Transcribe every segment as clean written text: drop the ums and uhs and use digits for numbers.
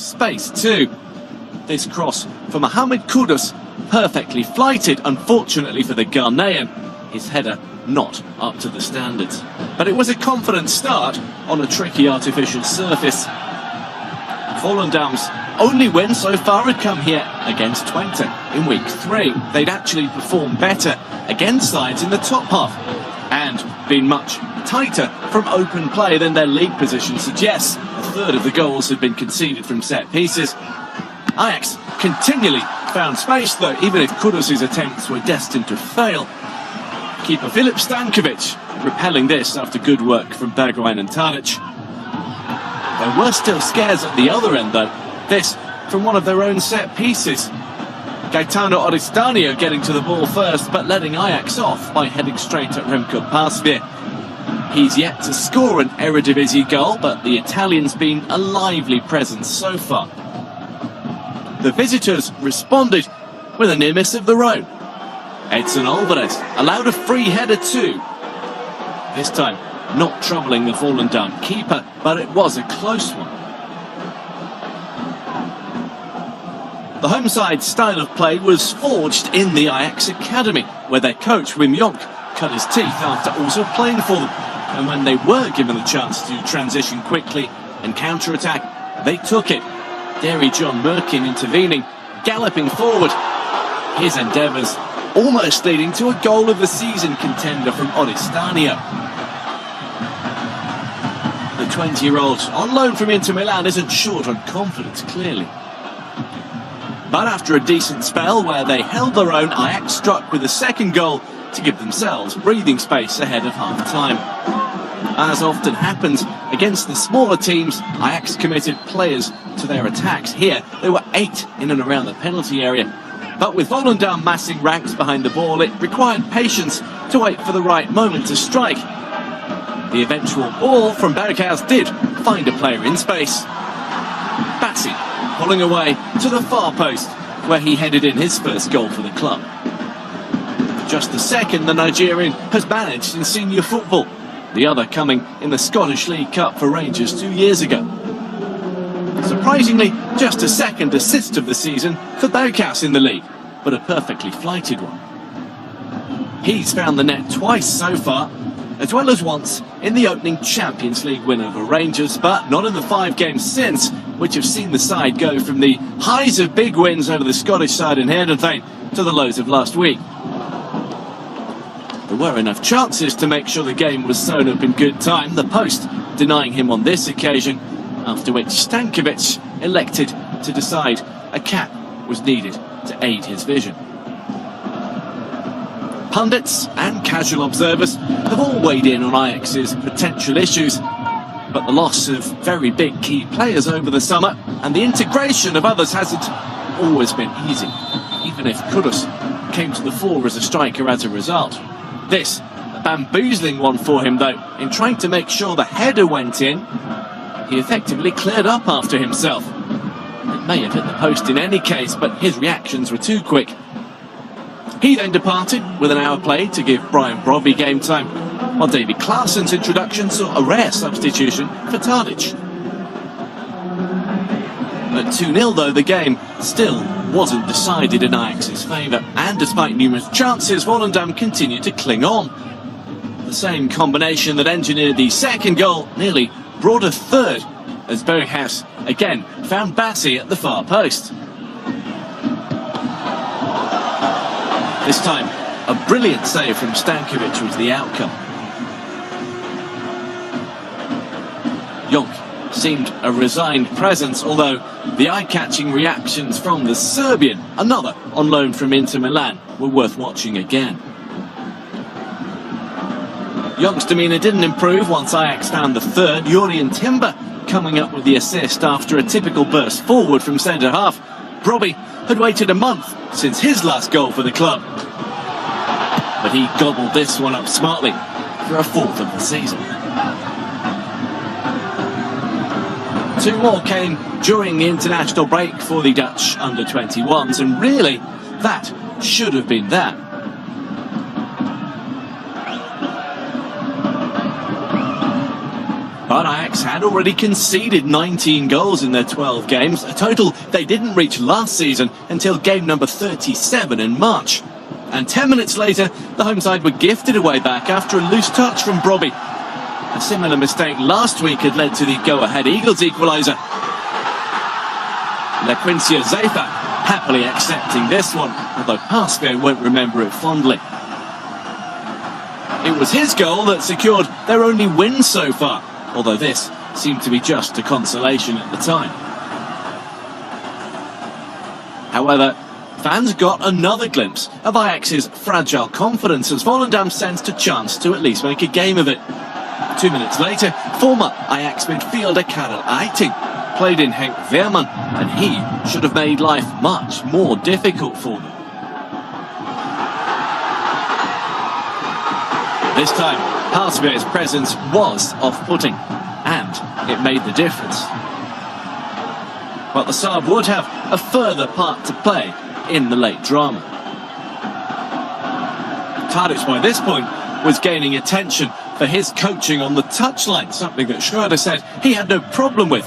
space too. This cross for Mohamed Kudus, perfectly flighted, unfortunately for the Ghanaian. His header not up to the standards. But it was a confident start on a tricky artificial surface. Volendam's only win so far had come here against Twente in week 3. They'd actually performed better against sides in the top half and been much tighter from open play than their league position suggests. A third of the goals had been conceded from set pieces. Ajax continually found space though, even if Kudus' attempts were destined to fail. Keeper Filip Stankovic repelling this after good work from Bergwijn and Tadic. There were still scares at the other end though. This from one of their own set pieces. Gaetano Oristanio getting to the ball first, but letting Ajax off by heading straight at Remco Pasveer. He's yet to score an Eredivisie goal, but the Italian's been a lively presence so far. The visitors responded with a near miss of their own. Edson Alvarez allowed a free header too. This time not troubling the Volendam keeper, but it was a close one. The home side's style of play was forged in the Ajax Academy, where their coach Wim Jonk cut his teeth after also playing for them. And when they were given the chance to transition quickly and counter-attack, they took it. Derry John Merkin intervening, galloping forward. His endeavours almost leading to a goal of the season contender from Oristanio. The 20-year-old on loan from Inter Milan isn't short on confidence, clearly. But after a decent spell where they held their own, Ajax struck with a second goal to give themselves breathing space ahead of half-time. As often happens against the smaller teams, Ajax committed players to their attacks. Here, there were 8 in and around the penalty area. But with Volendam massing ranks behind the ball, it required patience to wait for the right moment to strike. The eventual ball from Berghuis did find a player in space. Bassi pulling away to the far post, where he headed in his first goal for the club. Just the second the Nigerian has managed in senior football, the other coming in the Scottish League Cup for Rangers 2 years ago. Surprisingly, just a second assist of the season for Berghuis in the league, but a perfectly flighted one. He's found the net twice so far, as well as once in the opening Champions League win over Rangers, but not in the 5 games since, which have seen the side go from the highs of big wins over the Scottish side in Heerenveen to the lows of last week. There were enough chances to make sure the game was sewn up in good time, the post denying him on this occasion, after which Stankovic elected to decide a cap was needed to aid his vision. Pundits and casual observers have all weighed in on Ajax's potential issues, but the loss of very big key players over the summer and the integration of others hasn't always been easy, even if Kudus came to the fore as a striker as a result. This, a bamboozling one for him though, in trying to make sure the header went in. He effectively cleared up after himself. It may have hit the post in any case, but his reactions were too quick. He then departed with an hour played to give Brian Brobbey game time, while David Klaassen's introduction saw a rare substitution for Tadic. At 2-0 though, the game still wasn't decided in Ajax's favour, and despite numerous chances, Volendam continued to cling on. The same combination that engineered the second goal nearly brought a third, as Berghuis again found Bassi at the far post. This time, a brilliant save from Stankovic was the outcome. Jonk seemed a resigned presence, although the eye-catching reactions from the Serbian, another on loan from Inter Milan, were worth watching again. Jonk's demeanour didn't improve once Ajax found the third. Jurrien Timber coming up with the assist after a typical burst forward from centre-half. Brobbey had waited a month since his last goal for the club, but he gobbled this one up smartly for a 4th of the season. 2 more came during the international break for the Dutch under-21s, and really, that should have been that. But Ajax had already conceded 19 goals in their 12 games, a total they didn't reach last season until game number 37 in March. And 10 minutes later, the home side were gifted a way back after a loose touch from Brobbey. A similar mistake last week had led to the go-ahead Eagles equaliser. Lequincio Zeifa happily accepting this one, although Pasco won't remember it fondly. It was his goal that secured their only win so far, although this seemed to be just a consolation at the time. However, fans got another glimpse of Ajax's fragile confidence as Volendam sensed a chance to at least make a game of it. 2 minutes later, former Ajax midfielder Karel Eiting played in Henk Veerman, and he should have made life much more difficult for them. This time, Harsveer's presence was off-putting, and it made the difference. But the Saab would have a further part to play in the late drama. Tadic, by this point, was gaining attention for his coaching on the touchline, something that Schreuder said he had no problem with.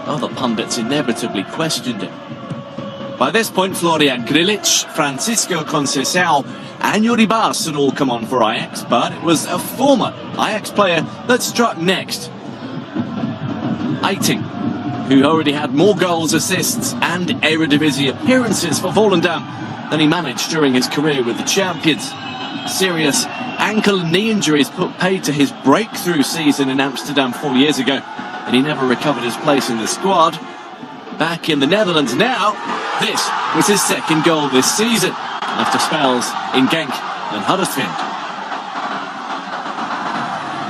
Other pundits inevitably questioned it. By this point, Florian Grilic, Francisco Conceição and Yuri Bas had all come on for Ajax, but it was a former Ajax player that struck next. Eiting, who already had more goals, assists and Eredivisie appearances for Volendam than he managed during his career with the champions. Serious ankle and knee injuries put paid to his breakthrough season in Amsterdam 4 years ago, and he never recovered his place in the squad. Back in the Netherlands now, this was his second goal this season, after spells in Genk and Huddersfield.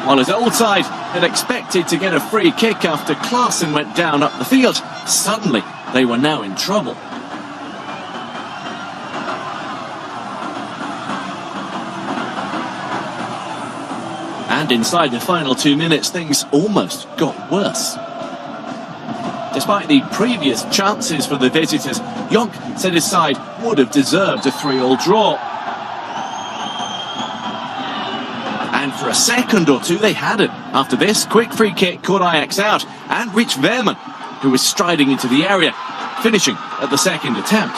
While his old side had expected to get a free kick after Klaassen went down up the field, suddenly they were now in trouble. And inside the final 2 minutes, things almost got worse. Despite the previous chances for the visitors, Jonk said his side would have deserved a 3-3 draw. And for a second or two they had it. After this, quick free kick caught Ajax out and reached Veerman, who was striding into the area, finishing at the second attempt.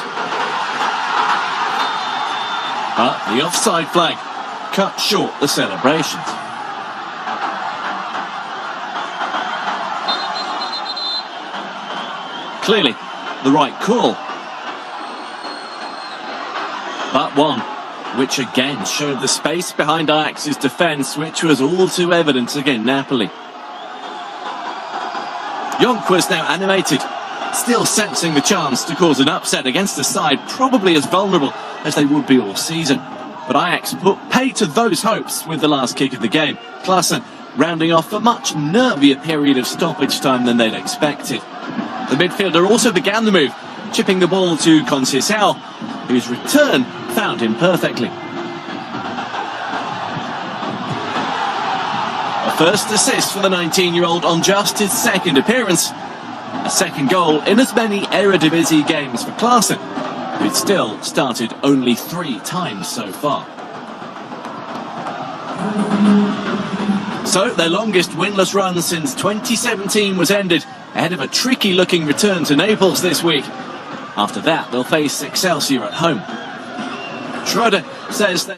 But the offside flag cut short the celebrations. Clearly the right call, but one which again showed the space behind Ajax's defence, which was all too evident against Napoli. Jonk was now animated, still sensing the chance to cause an upset against a side probably as vulnerable as they would be all season. But Ajax put pay to those hopes with the last kick of the game, Klaassen rounding off a much nervier period of stoppage time than they'd expected. The midfielder also began the move, chipping the ball to Conceição, whose return found him perfectly. A first assist for the 19-year-old on just his second appearance. A second goal in as many Eredivisie games for Klaassen, who'd still started only 3 times so far. So their longest winless run since 2017 was ended, ahead of a tricky-looking return to Naples this week. After that, they'll face Excelsior at home. Schreuder says that